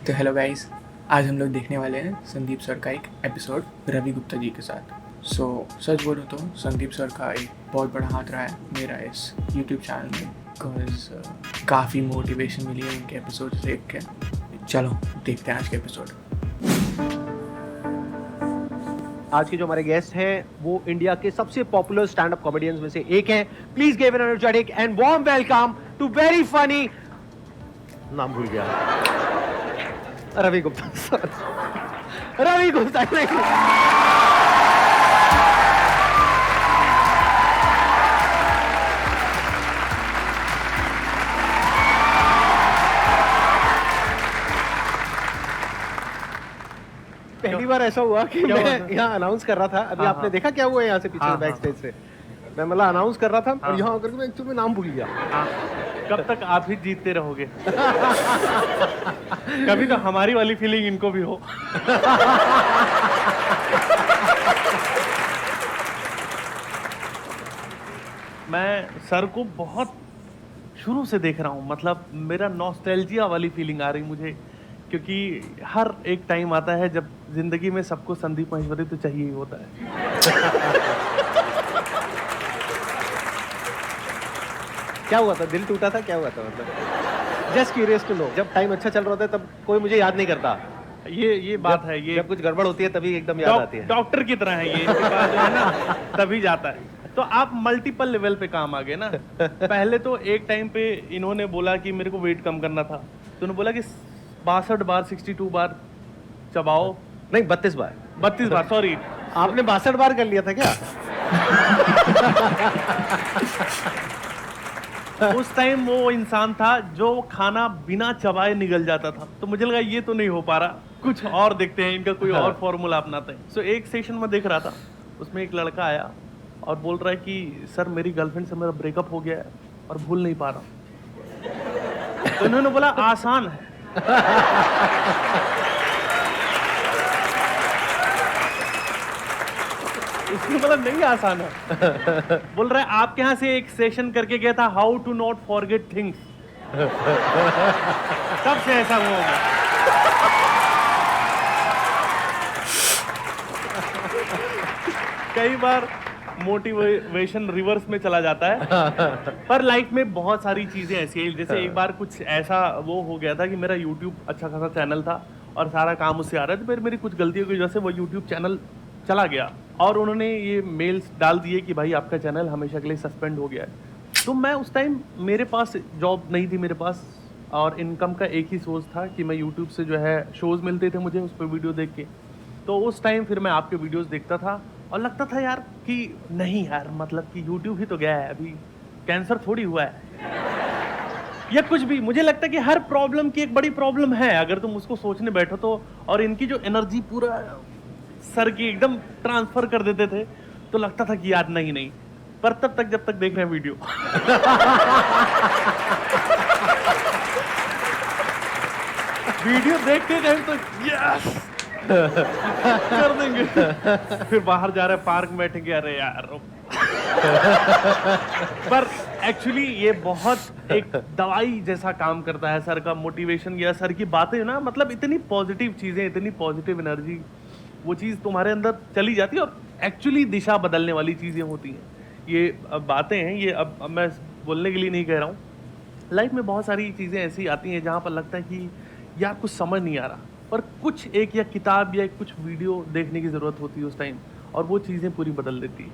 तो hello guys, आज हम लोग देखने वाले हैं संदीप सर का एक एपिसोड रवि गुप्ता जी के साथ। सच बोलूँ तो संदीप सर का एक बहुत बड़ा हाथ रहा है मेरा इस यूट्यूब चैनल में, बिकॉज काफ़ी मोटिवेशन मिली है उनके एपिसोड देख के। चलो देखते हैं आज के एपिसोड। आज के जो हमारे गेस्ट हैं वो इंडिया के सबसे पॉपुलर स्टैंड अप कॉमेडियंस में से एक हैं। Please give an energetic and warm welcome to very funny, नाम भूल गया, रवि गुप्ता। रवि गुप्ता। पहली बार ऐसा हुआ कि मैं यहाँ अनाउंस कर रहा था, अभी आपने देखा क्या हुआ यहाँ से पीछे बैक स्टेज से, मैं मतलब अनाउंस कर रहा था और यहाँ आकर के मैं एक्चुअली नाम भूल गया। कब तक आप ही जीतते रहोगे? कभी तो हमारी वाली फीलिंग इनको भी हो। मैं सर को बहुत शुरू से देख रहा हूँ, मतलब मेरा नॉस्टैल्जिया वाली फीलिंग आ रही मुझे, क्योंकि हर एक टाइम आता है जब जिंदगी में सबको संदीप महेश्वरी तो चाहिए ही होता है। क्या हुआ था? दिल टूटा था? क्या हुआ था? मतलब जस्ट क्यूरियस टू नो। जब टाइम अच्छा चल रहा होता है तब कोई मुझे याद नहीं करता। ये बात है, ये जब कुछ गड़बड़ होती है तभी एकदम याद आती है। डॉक्टर की तरह है ये, इसके बाद जो है ना तभी जाता है। तो आप मल्टीपल लेवल पे काम आ गए ना। पहले तो एक टाइम पे इन्होंने बोला कि मेरे को वेट कम करना था, तो उन्होंने बोला कि 62 बार 62 बार चबाओ, नहीं 32 बार 32 बार, सॉरी। आपने 62 बार कर लिया था क्या? उस टाइम वो इंसान था जो खाना बिना चबाए निगल जाता था, तो मुझे लगा ये तो नहीं हो पा रहा, कुछ और देखते हैं, इनका कोई और फॉर्मूला अपनाते हैं। सो एक सेशन में देख रहा था, उसमें एक लड़का आया और बोल रहा है कि सर मेरी गर्लफ्रेंड से मेरा ब्रेकअप हो गया है और भूल नहीं पा रहा। तो उन्होंने बोला आसान है। उसने बोला नहीं आसान है। बोल रहा है आपके यहाँ से एक सेशन करके गया था, how to not forget things. तब से ऐसा हुआ होगा। कई बार मोटिवेशन रिवर्स में चला जाता है, पर लाइफ में बहुत सारी चीजें ऐसी हैं। जैसे एक बार कुछ ऐसा वो हो गया था कि मेरा यूट्यूब अच्छा खासा चैनल था और सारा काम उससे आ रहा था, फिर मेरी कुछ गलतियों की वजह से वो यूट्यूब चैनल चला गया और उन्होंने ये मेल्स डाल दिए कि भाई आपका चैनल हमेशा के लिए सस्पेंड हो गया है। तो मैं उस टाइम, मेरे पास जॉब नहीं थी मेरे पास, और इनकम का एक ही सोर्स था कि मैं यूट्यूब से जो है शोज़ मिलते थे मुझे उस पर वीडियो देख के। तो उस टाइम फिर मैं आपके वीडियोस देखता था और लगता था यार कि नहीं यार, मतलब कि यूट्यूब ही तो गया है, अभी कैंसर थोड़ी हुआ है या कुछ भी। मुझे लगता है कि हर प्रॉब्लम की एक बड़ी प्रॉब्लम है अगर तुम उसको सोचने बैठो तो। और इनकी जो एनर्जी पूरा सर की एकदम ट्रांसफर कर देते थे, तो लगता था कि यार नहीं। पर तब तक जब तक देख रहे हैं वीडियो वीडियो देखते टाइम तो यस कर देंगे, फिर बाहर जा रहे हैं पार्क में बैठेंगे, अरे यार। पर एक्चुअली ये बहुत एक दवाई जैसा काम करता है सर का मोटिवेशन या सर की बातें ना, मतलब इतनी पॉजिटिव चीजें, इतनी पॉजिटिव एनर्जी, वो चीज़ तुम्हारे अंदर चली जाती है और एक्चुअली दिशा बदलने वाली चीज़ें होती हैं। ये अब बातें हैं, ये अब मैं बोलने के लिए नहीं कह रहा हूँ। लाइफ में बहुत सारी चीज़ें ऐसी आती हैं जहाँ पर लगता है कि यार कुछ समझ नहीं आ रहा, पर कुछ एक या किताब या कुछ वीडियो देखने की ज़रूरत होती है उस टाइम, और वो चीज़ें पूरी बदल देती है।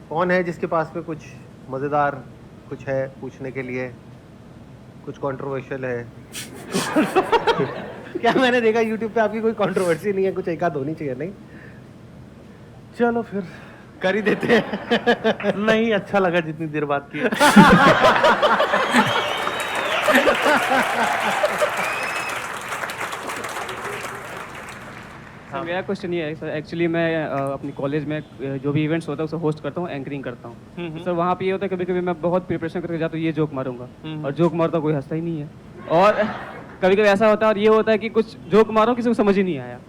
कौन है जिसके पास में कुछ मज़ेदार कुछ है पूछने के लिए, कुछ कंट्रोवर्शियल है? क्या मैंने देखा यूट्यूब पे आपकी कोई कंट्रोवर्सी नहीं है, कुछ एक आध होनी चाहिए? नहीं, चलो फिर कर ही देते हैं। नहीं, अच्छा लगा जितनी देर बात की। सर मेरा क्वेश्चन ये है सर, एक्चुअली मैं अपनी कॉलेज में जो भी इवेंट्स होता है उसे होस्ट करता हूँ, एंकरिंग करता हूँ। सर वहाँ पे ये होता है कभी कभी मैं बहुत प्रिपरेशन करके जाता हूँ, ये जोक मारूंगा, और जोक मारता कोई हंसता ही नहीं है। और कभी कभी ऐसा होता है और ये होता है कि कुछ जोक मारो किसी को समझ ही नहीं आया,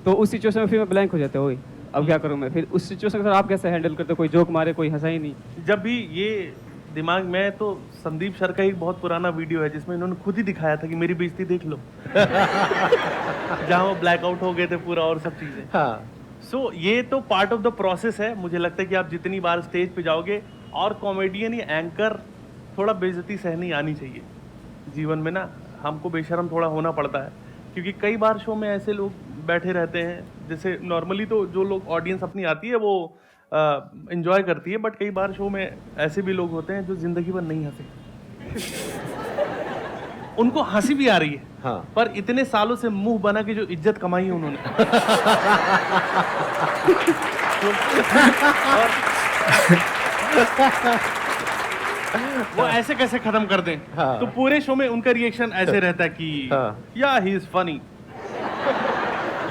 तो उस सिचुएशन में फिर मैं ब्लैंक हो जाता हूँ, अब क्या करूँ मैं? फिर उस सिचुएशन को सर आप कैसे हैंडल करते हो? कोई जोक मारे कोई हंसा ही नहीं। जब भी ये दिमाग में तो संदीप सर का एक बहुत पुराना वीडियो है जिसमें इन्होंने खुद ही दिखाया था कि मेरी बेइज्जती देख लो जहाँ वो ब्लैकआउट हो गए थे पूरा और सब चीजें। हाँ सो ये तो पार्ट ऑफ द प्रोसेस है। मुझे लगता है कि आप जितनी बार स्टेज पे जाओगे, और कॉमेडियन या एंकर थोड़ा बेइज्जती सहनी आनी चाहिए जीवन में ना। हमको बेशर्म थोड़ा होना पड़ता है, क्योंकि कई बार शो में ऐसे लोग बैठे रहते हैं, जैसे नॉर्मली तो जो लोग ऑडियंस अपनी आती है वो एंजॉय करती है, बट कई बार शो में ऐसे भी लोग होते हैं जो जिंदगी भर नहीं हंसे उनको हंसी भी आ रही है, हाँ। पर इतने सालों से मुंह बना के जो इज्जत कमाई है उन्होंने वो ऐसे कैसे खत्म कर दें। हाँ। तो पूरे शो में उनका रिएक्शन ऐसे रहता है कि हाँ। या ही इज फनी,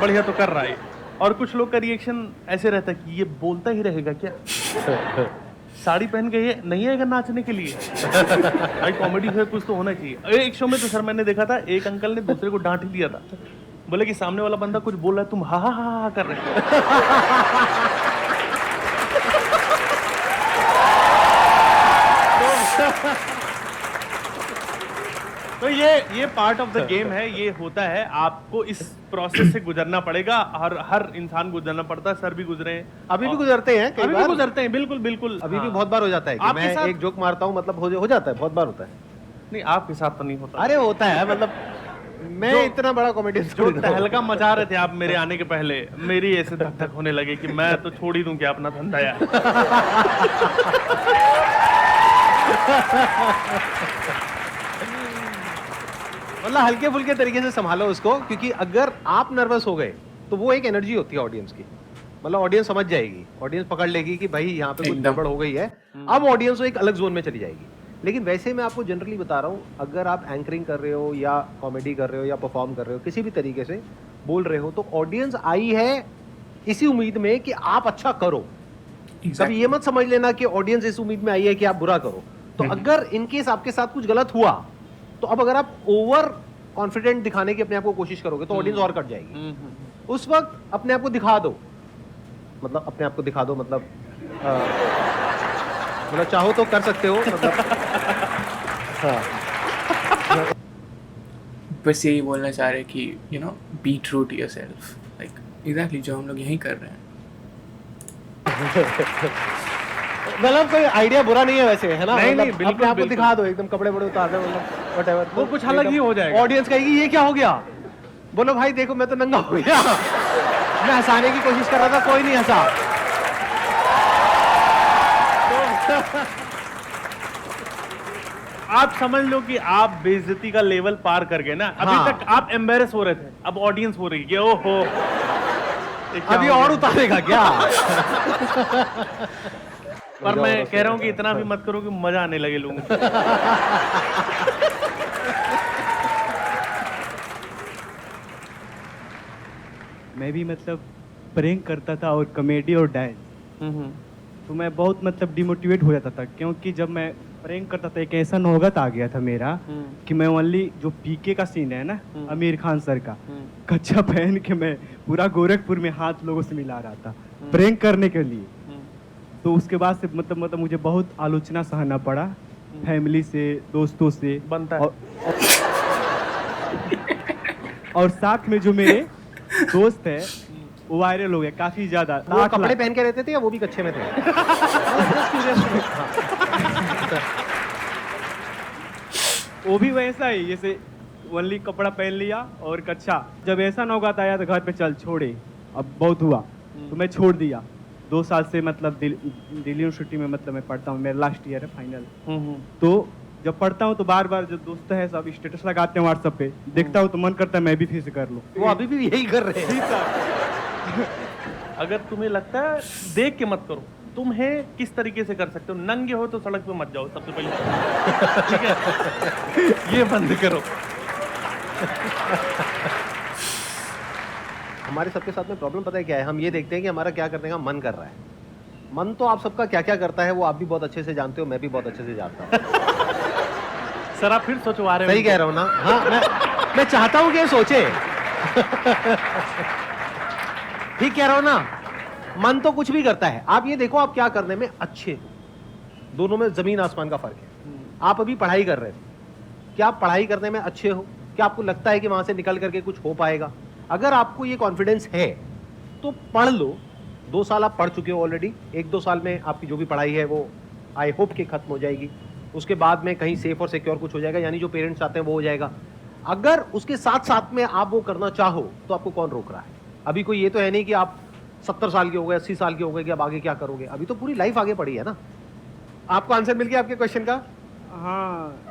बढ़िया तो कर रहा है। और कुछ लोग का रिएक्शन ऐसे रहता है कि ये बोलता ही रहेगा क्या, साड़ी पहन के ये नहीं आएगा नाचने के लिए। भाई कॉमेडी से कुछ तो होना चाहिए। एक शो में तो सर मैंने देखा था, एक अंकल ने दूसरे को डांट ही दिया था, बोले कि सामने वाला बंदा कुछ बोल रहा है, तुम हा हा हा हा कर रहे हो। तो ये पार्ट ऑफ द गेम है, ये होता है। आपको इस प्रोसेस से गुजरना पड़ेगा, हर इंसान गुजरना पड़ता है। सर भी गुजरे हैं, अभी भी गुजरते हैं, कई अभी भी बार गुजरते हैं, बिल्कुल बिल्कुल। अभी भी हाँ। बहुत बार हो जाता है कि आपके मैं साथ- एक जोक मारता हूँ, मतलब हो जाता है, बहुत बार होता है। नहीं, आपके साथ तो नहीं होता। अरे होता है, मतलब मैं इतना बड़ा कॉमेडियन जो तहलका मचा रहे थे आप मेरे आने के पहले, मेरी ऐसे धक धक होने लगे कि मैं तो छोड़ ही दूं क्या अपना धंधा यार। मतलब हल्के फुल्के तरीके से संभालो उसको, क्योंकि अगर आप नर्वस हो गए तो वो एक एनर्जी होती है ऑडियंस की, मतलब ऑडियंस समझ जाएगी, ऑडियंस पकड़ लेगी कि भाई यहाँ पे कुछ एकदम। गड़बड़ हो गई है। अब ऑडियंस एक अलग जोन में चली जाएगी। लेकिन वैसे मैं आपको जनरली बता रहा हूँ, अगर आप एंकरिंग कर रहे हो या कॉमेडी कर रहे हो या परफॉर्म कर रहे हो, किसी भी तरीके से बोल रहे हो, तो ऑडियंस आई है इसी उम्मीद में कि आप अच्छा करो। कभी ये मत समझ लेना कि ऑडियंस इस उम्मीद में आई है कि आप बुरा करो। तो अगर इनकेस आपके साथ कुछ गलत हुआ, तो अब अगर आप ओवर कॉन्फिडेंट दिखाने की अपने आप को कोशिश करोगे तो ऑडियंस और कट जाएगी। उस वक्त अपने आप को दिखा दो, मतलब अपने आप को दिखा दो, मतलब चाहो तो कर सकते हो, मतलब हाँ। बस यही बोलना चाह रहे कि you know be true to yourself, like exactly जो हम लोग यही कर रहे हैं। मतलब कोई आइडिया बुरा नहीं है वैसे, है ना? नहीं, मतलब नहीं, बिल्कुल, अपने आप को बिल्कुल। दिखा दो, एकदम कपड़े बड़े उतार दो, मतलब व्हाटएवर, वो कुछ अलग ही हो जाएगा। ऑडियंस कहेगी ये क्या हो गया, बोलो भाई देखो मैं तो नंगा हो गया। मैं हंसाने की कोशिश कर रहा था, कोई नहीं हंसा। आप समझ लो कि आप बेइज्जती का लेवल पार कर गए ना। अभी हाँ। तक आप एम्बेरस हो रहे थे, अब ऑडियंस हो रही है, ओहो ये क्या अभी हो और गया? उतारेगा क्या? पर मैं कह रहा हूँ कि इतना भी मत करो कि मजा आने लगे लोगों को। मैं भी मतलब प्रैंक करता था और कॉमेडी और डांस, तो मैं बहुत मतलब डिमोटिवेट हो जाता था, क्योंकि जब मैं प्रैंक करता था एक ऐसा नौबत आ गया था मेरा कि मैं ओनली जो पीके का सीन है ना आमिर खान सर का, कच्चा पहन के मैं पूरा गोरखपुर में हाथ लोगों से मिला रहा था प्रैंक करने के लिए। तो उसके बाद से मतलब मुझे बहुत आलोचना सहना पड़ा, फैमिली से, दोस्तों से, बनता है। और साथ में जो मेरे दोस्त है वो वायरल हो गया काफी ज्यादा। वो लाख कपड़े लाख- पहन के रहते थे या वो भी कच्चे में थे? वो भी वैसा ही, जैसे ओनली कपड़ा पहन लिया और कच्चा। जब ऐसा नौबत आया तो घर पे चल छोड़े, अब बहुत हुआ तो मैं छोड़ दिया। 2 साल से मतलब दिल्ली यूनिवर्सिटी में मतलब मैं पढ़ता हूँ, मेरा लास्ट ईयर है फाइनल। तो जब पढ़ता हूँ तो बार बार जो दोस्त है सब स्टेटस लगाते हैं व्हाट्सएप पे, देखता हूँ तो मन करता है मैं भी फिर से कर लूँ। वो अभी भी यही कर रहे हैं। अगर तुम्हें लगता है, देख के मत करो। तुम्हें किस तरीके से कर सकते हो? नंगे हो तो सड़क पे मत जाओ सबसे पहले, ठीक है? ये बंद करो। हमारे सबके साथ में प्रॉब्लम पता है क्या है? हम ये देखते हैं कि हमारा क्या करने का मन कर रहा है। मन तो आप सबका क्या क्या करता है वो आप भी बहुत अच्छे से जानते हो, मैं भी बहुत अच्छे से जानता हूँ। सर आप फिर सोचवा रहे हो। सही कह रहा हूँ ना? हाँ, मैं चाहता हूँ कि ये सोचे। ठीक कह रहा हूँ ना? मन तो कुछ भी करता है। आप ये देखो आप क्या करने में अच्छे हो, दोनों में जमीन आसमान का फर्क है। आप अभी पढ़ाई कर रहे थे, क्या आप पढ़ाई करने में अच्छे हो? क्या आपको लगता है कि वहां से निकल करके कुछ हो पाएगा? अगर आपको ये कॉन्फिडेंस है तो पढ़ लो। 2 साल आप पढ़ चुके हो ऑलरेडी, 1-2 साल में आपकी जो भी पढ़ाई है वो आई होप कि खत्म हो जाएगी। उसके बाद में कहीं सेफ और सिक्योर कुछ हो जाएगा, यानी जो पेरेंट्स चाहते हैं वो हो जाएगा। अगर उसके साथ साथ में आप वो करना चाहो तो आपको कौन रोक रहा है? अभी कोई ये तो है नहीं कि आप 70 साल के हो गए, 80 साल के हो गए कि अब आगे क्या करोगे। अभी तो पूरी लाइफ आगे पड़ी है ना। आपको आंसर मिल गया आपके क्वेश्चन का? हाँ।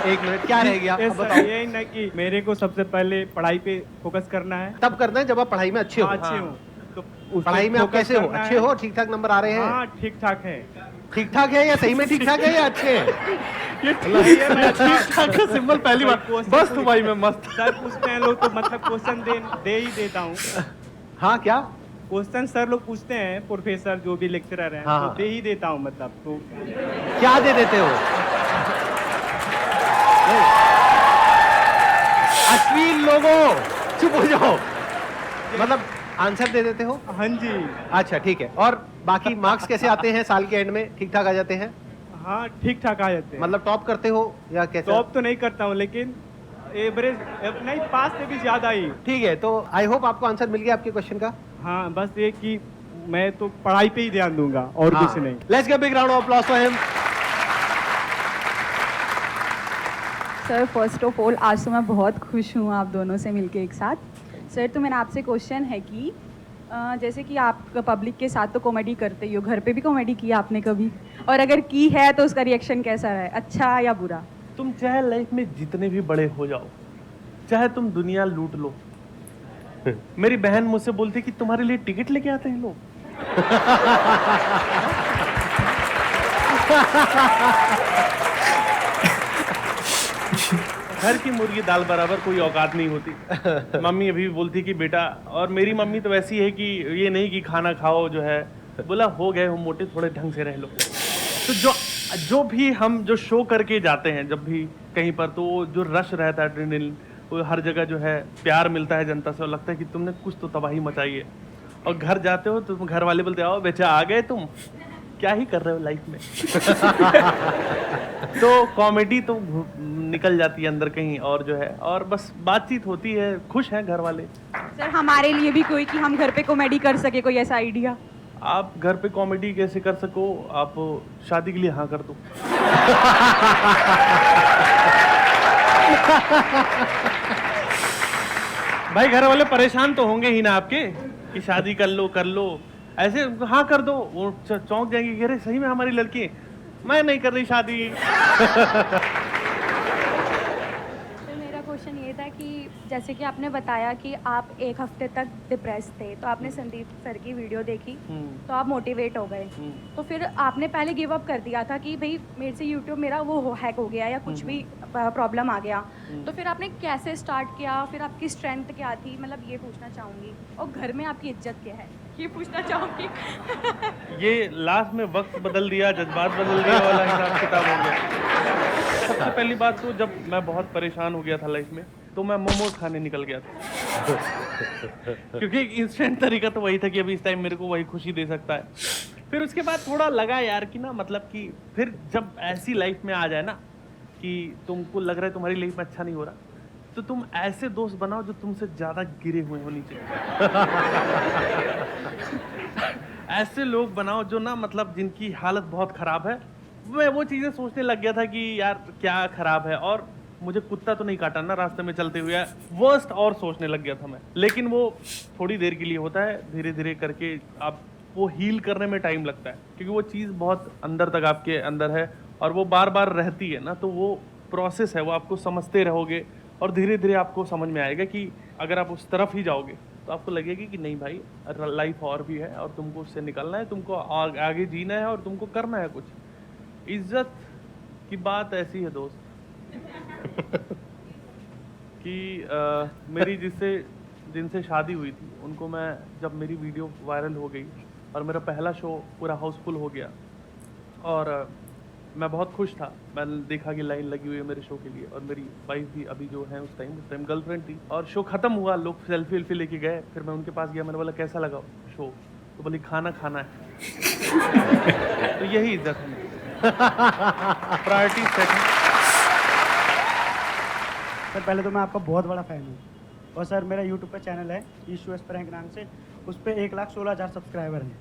1 मिनट, क्या रह गया? अब बताओ। यही ना कि मेरे को सबसे पहले पढ़ाई पे फोकस करना है। तब करना है जब आप पढ़ाई में अच्छे हो। अच्छे हूँ तो उस पे पढ़ाई में आप focus कैसे हो? करना अच्छे है। हो? ठीक ठाक नंबर आ रहे हैं? हाँ, ठीक ठाक है। ठीक ठाक है या सही में ठीक ठाक है या अच्छे हैं? ठीक ठाक का सिंबल पहली बार। बस तो भाई मैं मस्त। सर पूछते हैं लोग तो मतलब क्वेश्चन दे ही देता हूँ। हाँ, क्या? क्वेश्चन सर लोग पूछते हैं, प्रोफेसर जो भी लेक्चरर हैं, हाँ, तो हाँ। दे ही देता हूँ मतलब। तो क्या दे देते हो? अश्लील लोगों, चुप हो जाओ। मतलब आंसर दे देते हो? हाँ जी। अच्छा, ठीक है। और बाकी मार्क्स कैसे आते हैं साल के एंड में? ठीक ठाक आ जाते हैं? हाँ, ठीक ठाक आ जाते हैं। मतलब टॉप करते हो या कैसे? टॉप तो नहीं करता हूँ, लेकिन एवरेज नहीं, पास से भी ज्यादा ही। ठीक है, तो आई होप आपको आंसर मिल गया आपके क्वेश्चन का। हाँ, बस ये कि मैं तो पढ़ाई पे ही ध्यान दूंगा और कुछ नहीं। Let's give big round of applause for him. Sir first of all आज तो मैं बहुत खुश हूँ आप दोनों से मिलके एक साथ। सर तो मेरा आपसे क्वेश्चन है कि जैसे कि आप पब्लिक के साथ तो कॉमेडी करते ही हो, घर पे भी कॉमेडी की आपने कभी? और अगर की है तो उसका रिएक्शन कैसा रहा है, अच्छा या बुरा? तुम चाहे लाइफ में जितने भी बड़े हो जाओ, चाहे तुम दुनिया लूट लो, मेरी बहन मुझसे बोलती कि तुम्हारे लिए टिकट लेके आते हैं लोग। घर की मुर्गी दाल बराबर कोई औकात नहीं होती। मम्मी अभी भी बोलती कि बेटा, और मेरी मम्मी तो वैसी है कि ये नहीं कि खाना खाओ जो है, बोला हो गए हो मोटे, थोड़े ढंग से रह लो। तो जो भी हम जो शो करके जाते हैं जब भी कहीं पर, तो वो जो रश रहता है, एड्रेनलिन, वो हर जगह जो है प्यार मिलता है जनता से, और लगता है कि तुमने कुछ तो तबाही मचाई है। और घर जाते हो तो घर वाले बोलते आओ बेचा आ गए, तुम क्या ही कर रहे हो लाइफ में। तो कॉमेडी तो निकल जाती है अंदर कहीं और जो है, और बस बातचीत होती है, खुश हैं घर वाले। सर हमारे लिए भी कोई कि हम घर पे कॉमेडी कर सके, कोई ऐसा आइडिया? आप घर पे कॉमेडी कैसे कर सको? आप शादी के लिए हाँ कर दो। भाई घर वाले परेशान तो होंगे ही ना आपके कि शादी कर लो ऐसे हाँ कर दो, वो चौंक जाएंगे कि अरे सही में हमारी लड़की है, मैं नहीं कर रही शादी। तो मेरा क्वेश्चन ये था कि जैसे कि आपने बताया कि आप 1 हफ्ते तक डिप्रेस थे, तो आपने संदीप सर की वीडियो देखी तो आप मोटिवेट हो गए। तो फिर आपने पहले गिव अप कर दिया था कि भाई मेरे से यूट्यूब मेरा वो हैक हो गया या कुछ भी प्रॉब्लम आ गया, तो फिर आपने कैसे स्टार्ट किया, फिर आपकी स्ट्रेंथ क्या थी, मतलब ये पूछना चाहूँगी। और घर में आपकी इज्जत क्या है, ये पूछना चाहूँगी। ये लास्ट में वक्त बदल दिया, जज्बात बदल दिया वाला हिसाब किताब हो गया। सबसे पहली बात तो जब मैं बहुत परेशान हो गया था लाइफ में, तो मैं मोमोज खाने निकल गया था। क्योंकि इंस्टेंट तरीका तो वही था कि अभी इस टाइम मेरे को वही खुशी दे सकता है। फिर उसके बाद थोड़ा लगा यार कि ना, मतलब कि फिर जब ऐसी लाइफ में आ जाए ना कि तुमको लग रहा है तुम्हारी लाइफ में अच्छा नहीं हो रहा, तो तुम ऐसे दोस्त बनाओ जो तुमसे ज्यादा गिरे हुए हो नीचे। ऐसे लोग बनाओ जो ना, मतलब जिनकी हालत बहुत खराब है। मैं वो चीजें सोचने लग गया था कि यार क्या खराब है, और मुझे कुत्ता तो नहीं काटा ना रास्ते में चलते हुए, वर्स्ट और सोचने लग गया था मैं। लेकिन वो थोड़ी देर के लिए होता है, धीरे धीरे करके आप वो हील करने में टाइम लगता है, क्योंकि वो चीज़ बहुत अंदर तक आपके अंदर है और वो बार बार रहती है ना, तो वो प्रोसेस है, वो आपको समझते रहोगे और धीरे धीरे आपको समझ में आएगा कि अगर आप उस तरफ ही जाओगे तो आपको लगेगा कि नहीं भाई, लाइफ और भी है और तुमको उससे निकलना है, तुमको आगे जीना है और तुमको करना है कुछ। इज्जत की बात ऐसी है दोस्त कि मेरी जिनसे शादी हुई थी उनको मैं, जब मेरी वीडियो वायरल हो गई और मेरा पहला शो पूरा हाउसफुल हो गया और मैं बहुत खुश था। मैंने देखा कि लाइन लगी हुई है मेरे शो के लिए, और मेरी वाइफ भी अभी जो है उस टाइम गर्लफ्रेंड थी, और शो खत्म हुआ, लोग सेल्फी वेल्फी लेके गए। फिर मैं उनके पास गया, मैंने बोला कैसा लगा शो, तो बोली खाना खाना है। तो यही इज्जत है, प्रायोरिटी सेट। सर पहले तो मैं आपका बहुत बड़ा फ़ैन हूँ और सर मेरा यूट्यूब पे चैनल है ईशू एस प्रैंक नाम से, उस पर 1,16,000 सब्सक्राइबर हैं।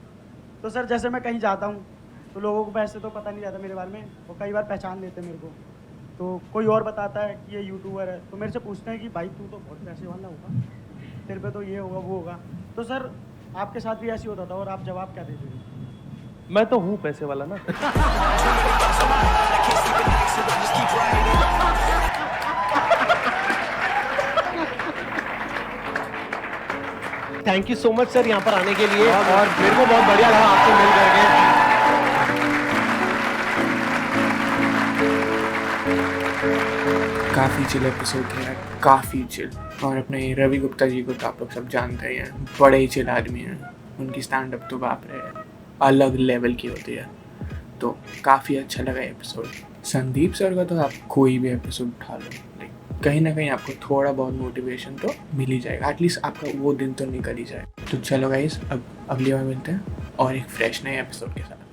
तो सर जैसे मैं कहीं जाता हूँ तो लोगों को वैसे तो पता नहीं रहता मेरे बारे में, वो कई बार पहचान लेते हैं मेरे को, तो कोई और बताता है कि ये यूट्यूबर है, तो मेरे से पूछते हैं कि भाई तू तो बहुत पैसे वाला होगा, तेरे पे तो ये होगा वो होगा। तो सर आपके साथ भी ऐसे होता था और आप जवाब क्या देते थे? मैं तो हूँ पैसे वाला ना। Thank you so much sir यहाँ पर आने के लिए, और मेरे को बहुत बढ़िया लगा आपसे मिल करके। काफ़ी चिल एपिसोड थे यार, काफ़ी चिल। और अपने रवि गुप्ता जी को तो आप लोग सब जानते ही हैं, बड़े ही चिल आदमी हैं। उनकी स्टैंड अप तो बाप रे अलग लेवल की होती है, तो काफ़ी अच्छा लगा एपिसोड। संदीप सर का तो आप कोई भी एपिसोड उठा लो, कहीं ना कहीं आपको थोड़ा बहुत मोटिवेशन तो मिल ही जाएगा, एटलीस्ट आपका वो दिन तो निकल ही जाए। तो चलो गाइस, अब अगली बार मिलते हैं और एक फ्रेश नए एपिसोड के साथ।